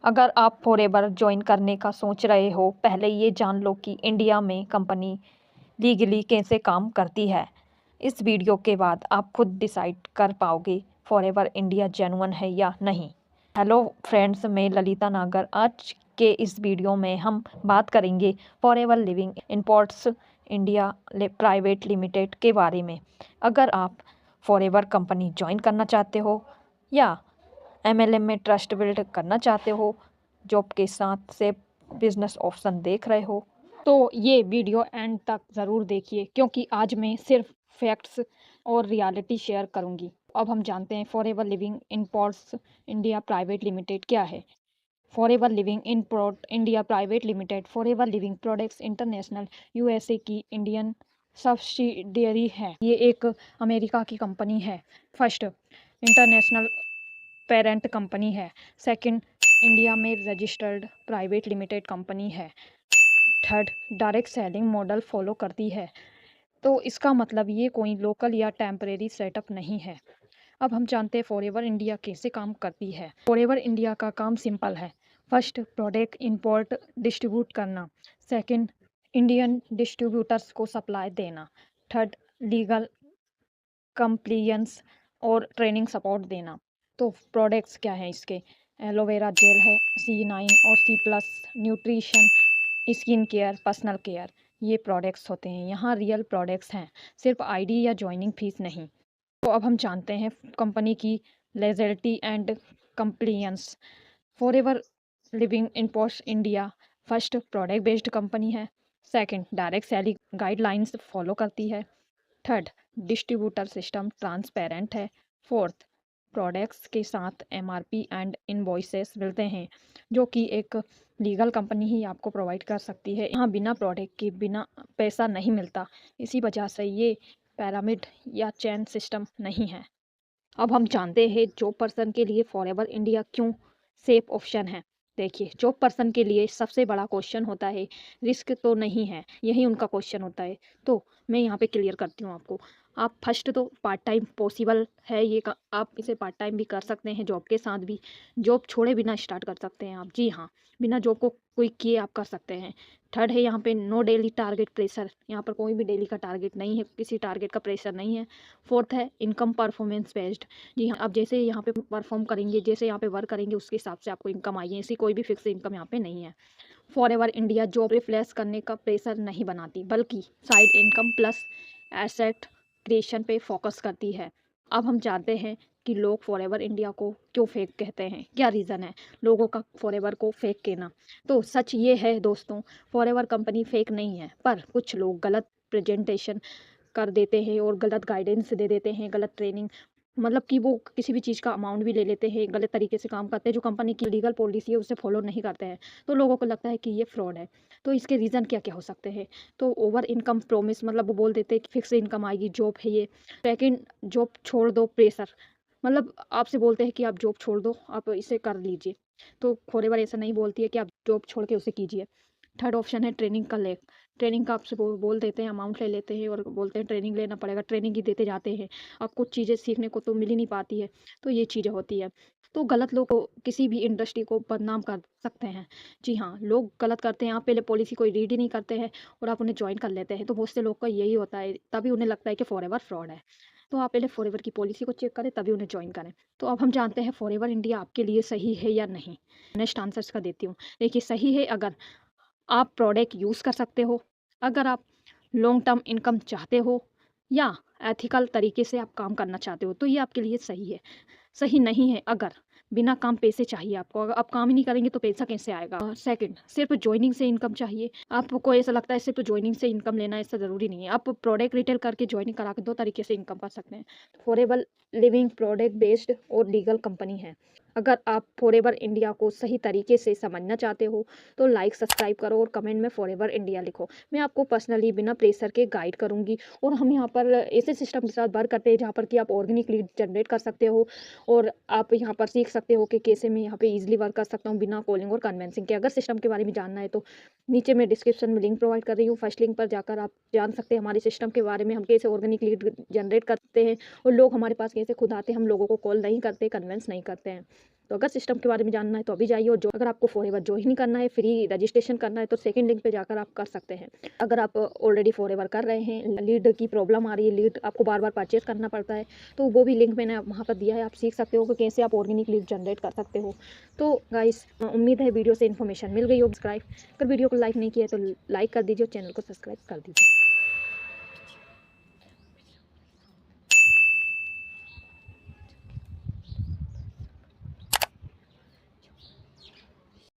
अगर आप forever join करने का सोच रहे हो, पहले ये जान लो कि इंडिया में कंपनी लीगली कैसे काम करती है। इस वीडियो के बाद आप खुद डिसाइड कर पाओगे फॉरएवर इंडिया जेन्युइन है या नहीं। हेलो फ्रेंड्स, मैं ललिता नागर। आज के इस वीडियो में हम बात करेंगे forever Living imports India private limited के बारे में। अगर आप फॉरएवर कंपनी ज्वाइन करना चाहते हो या एमएलएम में ट्रस्ट बिल्ड करना चाहते हो, जॉब के साथ से बिजनेस ऑप्शन देख रहे हो, तो ये वीडियो एंड तक ज़रूर देखिए, क्योंकि आज मैं सिर्फ फैक्ट्स और रियलिटी शेयर करूंगी। अब हम जानते हैं forever Living imports India private limited क्या है। Forever living import India private limited forever living products international USA की इंडियन सब्सिडियरी है। ये एक अमेरिका की कंपनी है। फर्स्ट, इंटरनेशनल पेरेंट कंपनी है। सेकंड, इंडिया में रजिस्टर्ड प्राइवेट लिमिटेड कंपनी है। Third, direct selling model follow करती है। तो इसका मतलब ये कोई लोकल या टेम्परेरी सेटअप नहीं है। अब हम जानते हैं फॉरएवर इंडिया कैसे काम करती है। फॉरएवर इंडिया का काम सिंपल है। फर्स्ट, प्रोडक्ट इंपोर्ट डिस्ट्रीब्यूट करना। सेकंड, इंडियन डिस्ट्रीब्यूटर्स को सप्लाई देना। थर्ड, लीगल कंप्लियंस और ट्रेनिंग सपोर्ट देना। तो प्रोडक्ट्स क्या हैं इसके? एलोवेरा जेल है, C9 और C+ nutrition, skin care, personal care, ये प्रोडक्ट्स होते हैं। यहाँ रियल प्रोडक्ट्स हैं, सिर्फ आईडी या ज्वाइनिंग फीस नहीं। तो अब हम जानते हैं कंपनी की legality and compliance. Forever Living imports India first product based company है। Second, direct selling guidelines follow करती है। थर्ड, डिस्ट्रीब्यूटर सिस्टम ट्रांसपेरेंट है। फोर्थ, प्रोडक्ट्स के साथ MRP एंड इनवॉइसेस मिलते हैं, जो कि एक लीगल कंपनी ही आपको प्रोवाइड कर सकती है। यहाँ बिना प्रोडक्ट के बिना पैसा नहीं मिलता। इसी वजह से ये पैरामिड या चेन सिस्टम नहीं है। अब हम जानते हैं जॉब पर्सन के लिए फॉरएवर इंडिया क्यों सेफ ऑप्शन है। देखिए, जॉब पर्सन के लिए सबसे बड़ा क्वेश्चन होता है रिस्क तो नहीं है, यही उनका क्वेश्चन होता है। तो मैं यहाँ पे क्लियर करती हूँ आपको। आप फर्स्ट तो पार्ट टाइम पॉसिबल है ये आप इसे पार्ट टाइम भी कर सकते हैं, जॉब के साथ भी। जॉब छोड़े बिना स्टार्ट कर सकते हैं आप। जी हाँ, बिना जॉब को कोई किए आप कर सकते हैं। थर्ड है यहाँ पे नो डेली टारगेट प्रेशर। यहाँ पर कोई भी डेली का टारगेट नहीं है, किसी टारगेट का प्रेशर नहीं है। फोर्थ है इनकम परफॉर्मेंस बेस्ड। जी हाँ, आप जैसे यहाँ पे परफॉर्म करेंगे, जैसे यहाँ पे वर्क करेंगे, उसके हिसाब से आपको इनकम आएगी। ऐसी कोई भी फिक्स इनकम यहाँ पे नहीं है। फॉरएवर इंडिया जॉब रिप्लेस करने का प्रेशर नहीं बनाती, बल्कि side income plus asset creation पे फोकस करती है। अब हम जानते हैं कि लोग फॉरएवर इंडिया को क्यों फेक कहते हैं, क्या रीज़न है लोगों का फॉरएवर को फेक कहना। तो सच ये है दोस्तों, फॉरएवर कंपनी फेक नहीं है, पर कुछ लोग गलत प्रेजेंटेशन कर देते हैं और गलत गाइडेंस दे देते हैं, गलत ट्रेनिंग, मतलब कि वो किसी भी चीज़ का अमाउंट भी ले लेते हैं, गलत तरीके से काम करते हैं, जो कंपनी की लीगल पॉलिसी है उसे फॉलो नहीं करते हैं। तो लोगों को लगता है कि ये फ्रॉड है। तो इसके रीज़न क्या क्या हो सकते हैं? तो ओवर इनकम प्रोमिस, मतलब वो बोल देते हैं कि फिक्स इनकम आएगी, जॉब है ये। सेकेंड, जॉब छोड़ दो प्रेशर, मतलब आपसे बोलते हैं कि आप जॉब छोड़ दो, आप इसे कर लीजिए। तो फॉरएवर ऐसा नहीं बोलती है कि आप जॉब छोड़ के उसे कीजिए। थर्ड ऑप्शन है ट्रेनिंग का लेक। ट्रेनिंग का आपसे बोल देते हैं, अमाउंट ले लेते हैं और बोलते हैं ट्रेनिंग लेना पड़ेगा, ट्रेनिंग ही देते जाते हैं। अब कुछ चीज़ें सीखने को तो मिल ही नहीं पाती है। तो ये चीज़ें होती है। तो गलत लोग को किसी भी इंडस्ट्री को बदनाम कर सकते हैं। जी हाँ, लोग गलत करते हैं। आप पहले पॉलिसी कोई रीड ही नहीं करते हैं और आप उन्हें ज्वाइन कर लेते हैं। तो बहुत से लोग का यही होता है, तभी उन्हें लगता है कि फॉरएवर फ्रॉड है। तो आप पहले फॉरएवर की पॉलिसी को चेक करें, तभी उन्हें ज्वाइन करें। तो अब हम जानते हैं फॉरएवर इंडिया आपके लिए सही है या नहीं। नेक्स्ट आंसर्स का देती हूँ। देखिए, सही है अगर आप प्रोडक्ट यूज़ कर सकते हो, अगर आप लॉन्ग टर्म इनकम चाहते हो, या एथिकल तरीके से आप काम करना चाहते हो, तो ये आपके लिए सही है। सही नहीं है अगर बिना काम पैसे चाहिए आपको, अगर आप काम ही नहीं करेंगे तो पैसा कैसे आएगा। सेकंड, सिर्फ ज्वाइनिंग से इनकम चाहिए। आपको ऐसा लगता है सिर्फ ज्वाइनिंग से इनकम लेना, ऐसा ज़रूरी नहीं है। आप प्रोडक्ट रिटेल करके ज्वाइनिंग करा के दो तरीके से इनकम कर सकते हैं। फॉरएवर लिविंग प्रोडक्ट बेस्ड और लीगल कंपनी है। अगर आप फॉरएवर इंडिया को सही तरीके से समझना चाहते हो तो लाइक सब्सक्राइब करो और कमेंट में फॉरएवर इंडिया लिखो। मैं आपको पर्सनली बिना प्रेशर के गाइड करूंगी। और हम यहाँ पर ऐसे सिस्टम के साथ वर्क करते हैं जहाँ पर कि आप ऑर्गेनिक लीड जनरेट कर सकते हो और आप यहाँ पर सीख सकते हो कि कैसे मैं यहाँ पे इजीली वर्क कर सकता हूँ बिना कॉलिंग और कन्वेंसिंग के। अगर सिस्टम के बारे में जानना है तो नीचे मैं डिस्क्रिप्शन में लिंक प्रोवाइड कर रही हूँ। फर्स्ट लिंक पर जाकर आप जान सकते हैं हमारे सिस्टम के बारे में, हम कैसे ऑर्गेनिक लीड जनरेट करते हैं और लोग हमारे पास कैसे खुद आते हैं। हम लोगों को कॉल नहीं करते, कन्वेंस नहीं करते हैं। तो अगर सिस्टम के बारे में जानना है तो अभी जाइए, और जो अगर आपको फॉरएवर ज्वाइन करना है, फ्री रजिस्ट्रेशन करना है, तो सेकंड लिंक पे जाकर आप कर सकते हैं। अगर आप ऑलरेडी फॉरएवर कर रहे हैं, लीड की प्रॉब्लम आ रही है, लीड आपको बार बार परचेज करना पड़ता है, तो वो भी लिंक मैंने वहाँ पर दिया है, आप सीख सकते हो कि कैसे आप ऑर्गेनिक लीड जनरेट कर सकते हो। तो गाइस, उम्मीद है वीडियो से इन्फॉर्मेशन मिल गई होगी। सब्सक्राइब अगर वीडियो को लाइक नहीं किया तो लाइक कर दीजिए और चैनल को सब्सक्राइब कर दीजिए।